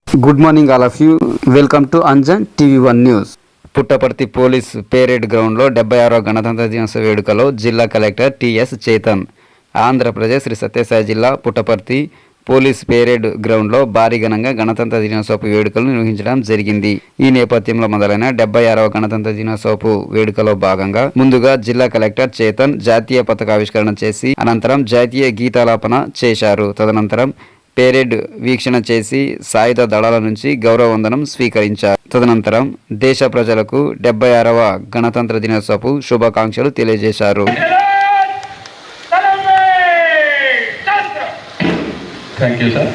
Good morning all of you. Welcome to Anjan TV one news. Puttaparthi police parade గ్రౌండ్లో 76వ గణతంత్ర దినోత్సవ వేడుకలో జిల్లా కలెక్టర్ టిఎస్ చేతన్, ఆంధ్రప్రదేశ్ శ్రీ సత్యసాయి జిల్లా పుట్టపర్తి పోలీస్ పేరేడ్ గ్రౌండ్లో భారీ ఘనంగా గణతంత్ర దినోత్సవపు వేడుకలు నిర్వహించడం జరిగింది. ఈ నేపథ్యంలో మొదలైన 76వ గణతంత్ర దినోత్సవపు వేడుకలో భాగంగా ముందుగా జిల్లా కలెక్టర్ చేతన్ జాతీయ పతాకావిష్కరణ చేసి అనంతరం జాతీయ గీతాలాపన చేశారు. తదనంతరం పేరేడ్ వీక్షణ చేసి సాయుధ దళాల నుంచి గౌరవ వందనం స్వీకరించారు. తదనంతరం దేశ ప్రజలకు 76వ గణతంత్ర దినోత్సవపు శుభాకాంక్షలు తెలియజేశారు. Thank you, sir.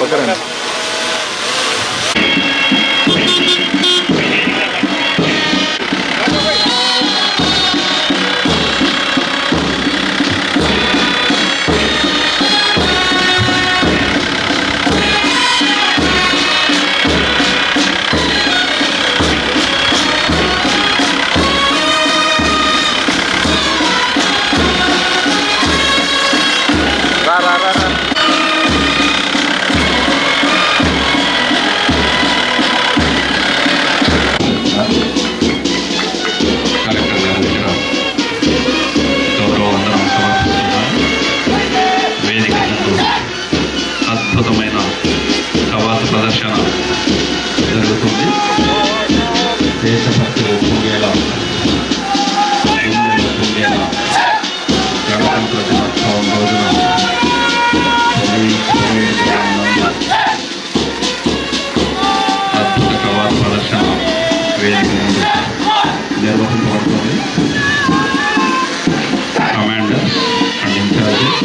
Pakaran. అద్భుతమైన కవాతు ప్రదర్శన జరుగుతుంది. దేశభక్తి పొంగేలా గణతంత్ర దినోత్సవం రోజున అద్భుత కవాతు ప్రదర్శన వేదిక ముందు నిర్వహించబడుతుంది. కమాండర్స్ అండ్ ఇన్ఛార్జెస్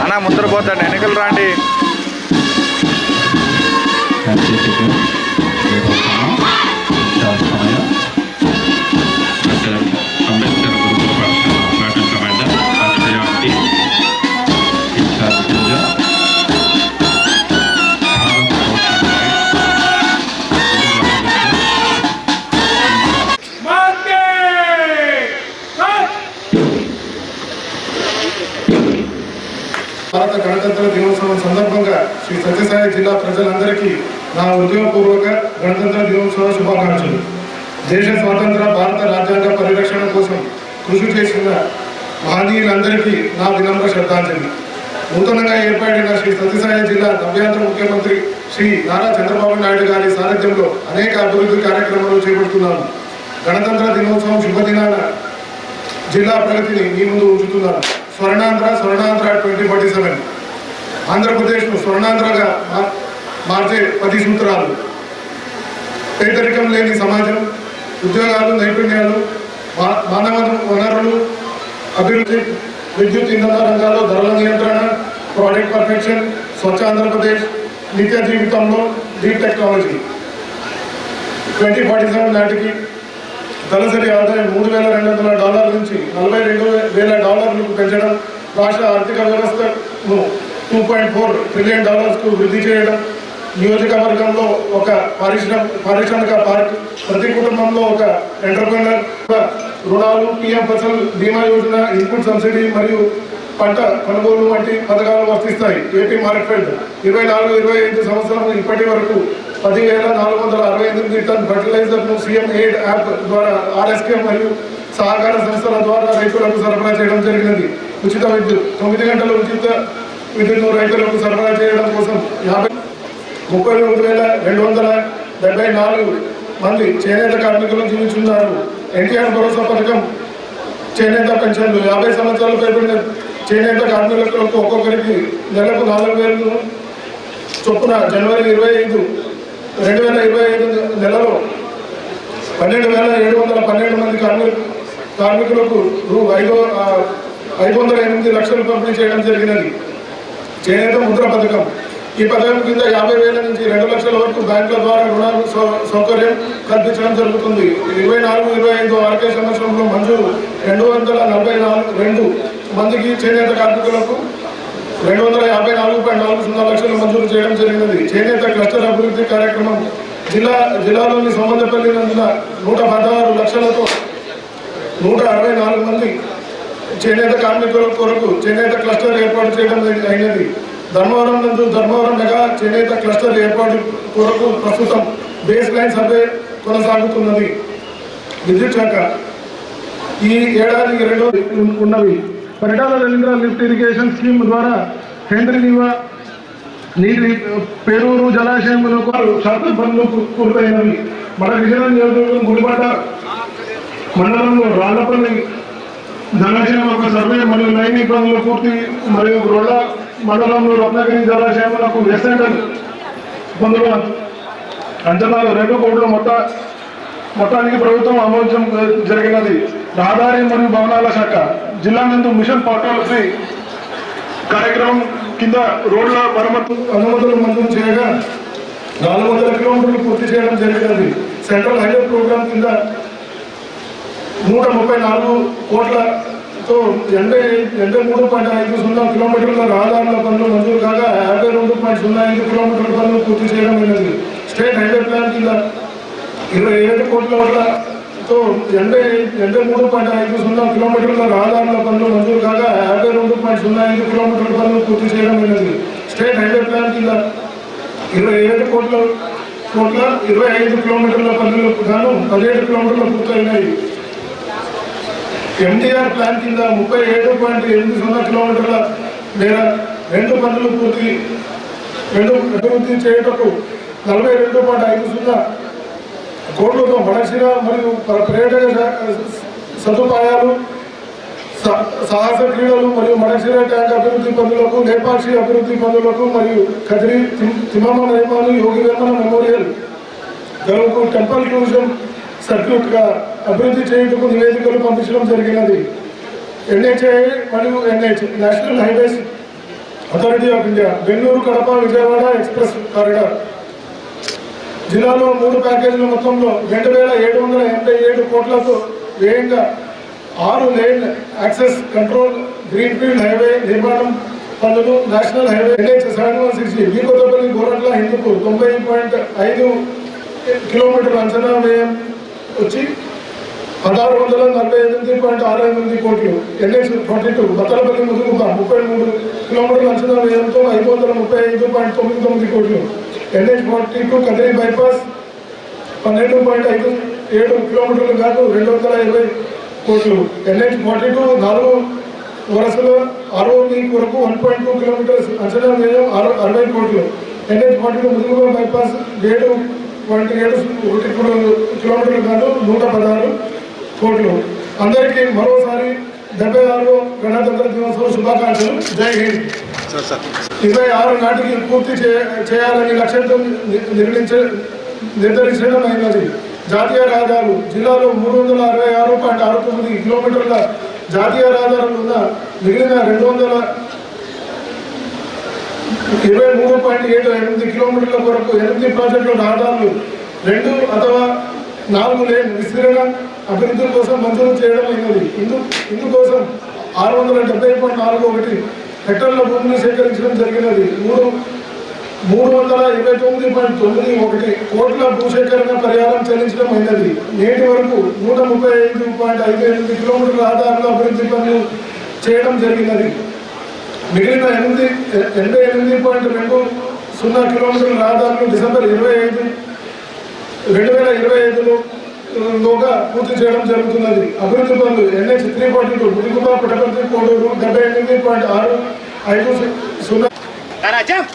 అన్నా ముందర పోతాడు, వెనకలు రాండి. అంబేద్కర్ గురుకుల పాఠశాల ప్లాటూన్ కమాండర్ అజయానికి ఇన్ఛార్జ్ జిల్లా భారత గణతంత్ర దినోత్సవం సందర్భంగా శ్రీ సత్యసాయి జిల్లా ప్రజలందరికీ నా హృదయపూర్వక గణతంత్ర దినోత్సవ శుభాకాంక్షలు. దేశ స్వాతంత్ర భారత రాజ్యాంగ పరిరక్షణ కోసం కృషి చేసిన మహనీయులందరికీ నా వినమ్ర శ్రద్ధాంజలి. నూతనంగా ఏర్పడిన శ్రీ సత్యసాయి జిల్లా నవ్యాంధ్ర ముఖ్యమంత్రి శ్రీ నారా చంద్రబాబు నాయుడు గారి సారథ్యంలో అనేక అభివృద్ధి కార్యక్రమాలు చేపడుతున్నాను. గణతంత్ర దినోత్సవం శుభదినాన జిల్లా ప్రగతిని మీ ముందు ఉంచుతున్నాను. స్వర్ణాంధ్ర 2047 ఆంధ్రప్రదేశ్ను స్వర్ణాంధ్రగా మార్చే 10 సూత్రాలు. పేదరికం లేని సమాజం, ఉద్యోగాలు, నైపుణ్యాలు, మానవ వనరులు అభివృద్ధి, విద్యుత్ ఇంధన రంగాల్లో ధరల నియంత్రణ, ప్రాడక్ట్ పర్ఫెక్షన్, స్వచ్ఛ ఆంధ్రప్రదేశ్, నిత్య జీవితంలో డీప్ టెక్నాలజీ. 2047 నాటికి తలసరి ఆదాయం $3,200 నుంచి $42,000 పెంచడం, రాష్ట్ర ఆర్థిక వ్యవస్థను $2.4 ట్రిలియన్ వృద్ధి చేయడం, నియోజకవర్గంలో ఒక పారిశ్రామిక పార్క్, ప్రతి కుటుంబంలో ఒక ఎంటర్‌ప్రెన్యూర్ రుణాలు, పీఎం ఫసల్ బీమా యోజన, ఇన్పుట్ సబ్సిడీ మరియు పంట కొనుగోలు వంటి పథకాలు వర్తిస్తాయి. ఏపీ మార్కెట్ 24-25 సంవత్సరం ఇప్పటి వరకు 10,468 టన్ ఫర్టిలైజర్ను సీఎం ఎయిడ్ యాప్ ద్వారా ఆర్ఎస్కే మరియు సహకార సంస్థల ద్వారా రైతులకు సరఫరా చేయడం జరిగినది. ఉచిత విద్యుత్ 9 గంటల ఉచిత విద్యుత్ను రైతులకు సరఫరా చేయడం కోసం 33,274 మంది చేనేత కార్మికులు జీవిస్తున్నారు. ఎన్టీఆర్ భరోసా పథకం చేనేత పెన్షన్లు 50 సంవత్సరాలు పైబడిన చేనేత కార్మికులకు ఒక్కొక్కరికి నెలకు 4,000 చొప్పున జనవరి 25, 2025 నెలలో 12,712 మంది కార్మికులకు రూ. 508 లక్షలు పంపిణీ చేయడం జరిగినది. చేనేత ముద్ర పథకం ఈ పథకం కింద 50,000 నుంచి 2 లక్షల వరకు బ్యాంకుల ద్వారా రుణ సౌకర్యం కల్పించడం జరుగుతుంది. 24-25 ఆర్థిక సంవత్సరంలో మంజూరు 242 మందికి చేనేత కార్మికులకు 254.40 లక్షలు మంజూరు చేయడం జరిగినది. చేనేత క్లస్టర్ అభివృద్ధి కార్యక్రమం జిల్లాలోని సోమందపల్లి నందున 116 లక్షలతో 164 మంది చేనేత కార్మికుల కొరకు చేనేత క్లస్టర్ ఏర్పాటు చేయడం అయినది. ధర్మవరం నందు ధర్మవరం మెగా చేనేత క్లస్టర్ ఏర్పాటు కొరకు ప్రస్తుతం బేస్ లైన్ సర్వే కొనసాగుతున్నది. విద్యుత్ శాఖ ఈ ఏడాది 2 ఉన్నవి. Paritala Ravindra lift irrigation scheme ద్వారా కేంద్ర నీటి పేరూరు జలాశయములకు శాతం పనులు పూర్తయినవి. మన విజయనగరం నియోజకవర్గం గుడిపట్ట మండలంలో రాళ్లపల్లి జలాశయం ఒక సర్వే మరియు లైనింగ్ పనులు పూర్తి మరియు రొళ్ళ మండలంలో రత్నగిరి జలాశయములకు ఎస్ఎండల్ పనులు అంచనాలు 2 కోట్ల మొత్తానికి ప్రభుత్వం ఆమోదం జరిగినది. రహదారి మరియు భవనాల శాఖ జిల్లా నందు మిషన్ పాఠాలపై కార్యక్రమం కింద రోడ్ల మరమ్మతు అనుమతులు మంజూరు చేయగా 400 కిలోమీటర్లు పూర్తి చేయడం జరిగినది. సెంట్రల్ హైవే ప్రోగ్రాం కింద 134 కోట్లతో 83.50 కిలోమీటర్ల రహదారుల పనులు మంజూరు కాగా 52.05 కిలోమీటర్ల పనులు పూర్తి చేయడం అయినది. స్టేట్ హైవే ప్లాన్ కింద 27 కోట్లతో 83.50 కిలోమీటర్ల రహదారుల పనులు మంజూరు కాగా 52.05 కిలోమీటర్ల పనులు పూర్తి చేయడం అయినది. స్టేట్ హైవే ప్లాన్ కింద 27 కోట్ల 25 కిలోమీటర్ల పనులకు గాను 17 కిలోమీటర్లు పూర్తయినాయి. ఎన్టీఆర్ ప్లాన్ కింద 37.80 కిలోమీటర్ల మేర 2 పనులు అభివృద్ధి చేయటకు 42.50 కోట్లతో మడక్షిర మరియు పర్యాటక సదుపాయాలు, సాహస క్రీడలు మరియు మడక్షిర ట్యాంక్ అభివృద్ధి పనులకు, లేపాక్షి అభివృద్ధి పనులకు మరియు కదిరి తిమ్మమ్మ నిర్మాణం Yogi Vemana memorial గరువుకు temple tourism సర్క్యూట్గా అభివృద్ధి చేయుటకు నివేదికలు పంపించడం జరిగినది. NHAI మరియు NH national highways authority of India Bengaluru, Kadapa, Vijayawada express corridor జిల్లాలో 3 ప్యాకేజీల మొత్తంలో 2,787 కోట్లతో వ్యయంగా 6 lane access control greenfield highway నిర్మాణం పనులు, national highway NH 716 Kothapalli Goratla Hindupur 90.5 కిలోమీటర్ల అంచనా వ్యయం వచ్చి 1,648.68 కోట్లు. NH 42 బత్తలపల్లి ముదుగుప 33 కిలోమీటర్ల అంచనా వ్యయంతో 535.99 కోట్లు. NH 42 కదిరి బైపాస్ 12.57 కిలోమీటర్లు కాదు 220 కోట్లు. NH 42 4 వరుసల ఆరోగ్య కొరకు 1.2 కిలోమీటర్స్ అంచనా వ్యయం 60 కోట్లు. NH 42 ముదుగుప బైపాస్ 7.7 కిలోమీటర్లు కాదు 116 కోట్లు. అందరికీ మరోసారి 76వ గణతంత్ర దినోత్సవ శుభాకాంక్షలు. జై హింద్. 26 నాటికి పూర్తి చేయాలని లక్ష్యంతో నిర్ధారించడం అయినది. జాతీయ రహదారులు జిల్లాలో 366.69 కిలోమీటర్ల జాతీయ రహదారులు ఉన్న మిగిలిన 223.78 కిలోమీటర్ల వరకు 8 ప్రాజెక్టుల రహదారులు 2 అథవా 4 లేన్ విస్తరణ అభివృద్ధి కోసం మంజూరు చేయడం అయినది. ఇందుకోసం 670.41 హెక్టార్ల భూమిని సేకరించడం జరిగినది. 329.91 కోట్ల భూసేకరణ పరిహారం చెల్లించడం అయినది. నేటి వరకు 135.58 కిలోమీటర్ల రహదారుల అభివృద్ధి పనులు చేయడం జరిగినది. మిగిలిన 88.20 కిలోమీటర్ల రహదారులు డిసెంబర్ 2025లోగా పూర్తి చేయడం జరుగుతున్నది. అభివృద్ధి పనులు NH 342 గుడిగుబ పుట్టపర్తి కోడూరు 78.650.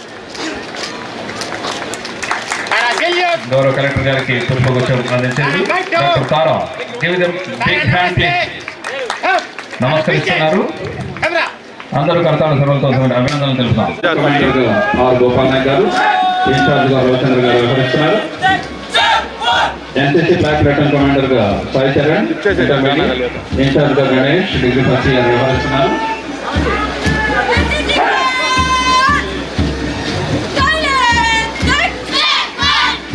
గౌరవ కలెక్టర్ గారికి పుష్పగుచ్చం అందించింది. డాక్టర్ తారా నమస్కరిస్తున్నారు. అందరూ కర్తాల సర్వలతో అభినందనలు తెలుపుతాం. గోపాల్ నాయక్ గారు, ఇన్ఛార్జ్ గా రవిచంద్ర గారు వ్యవహరిస్తున్నారు. ఎన్సీసీ బ్లాక్ లెఫ్టినెంట్ కమాండర్ గా సాయి చరణ్, ఇన్ఛార్జ్ గా గణేష్, డిగ్రీ ఫస్ట్ గారు వ్యవహరిస్తున్నారు.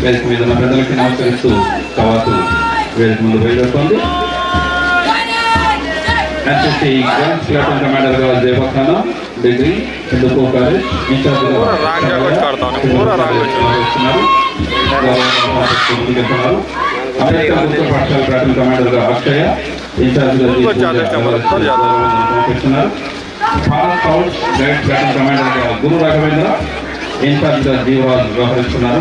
వేదిక మీద ఉన్న పెద్దలకి నమస్కరిస్తూ కవాతు వేదిక ముందు బయలుదేరుతోంది. ఎన్సీసీ గన్స్ లెఫ్టినెంట్ కమాండర్ గా జయపఖానా, డిగ్రీ హిందూపూర్ కాలేజ్, ఇన్ఛార్జ్ గా అంబేద్కర్ గుప్త పాఠశాల ప్రధాన కమాండర్ గా అక్షయ, ఇన్ఛార్జ్ గా పంపిస్తున్నారు. భారత్ స్కౌట్స్ గైడ్ ప్రధాన కమాండర్ గా గురు రాఘవేంద్ర, ఇన్ఛార్జ్ గా జీవాల్ వ్యవహరిస్తున్నారు.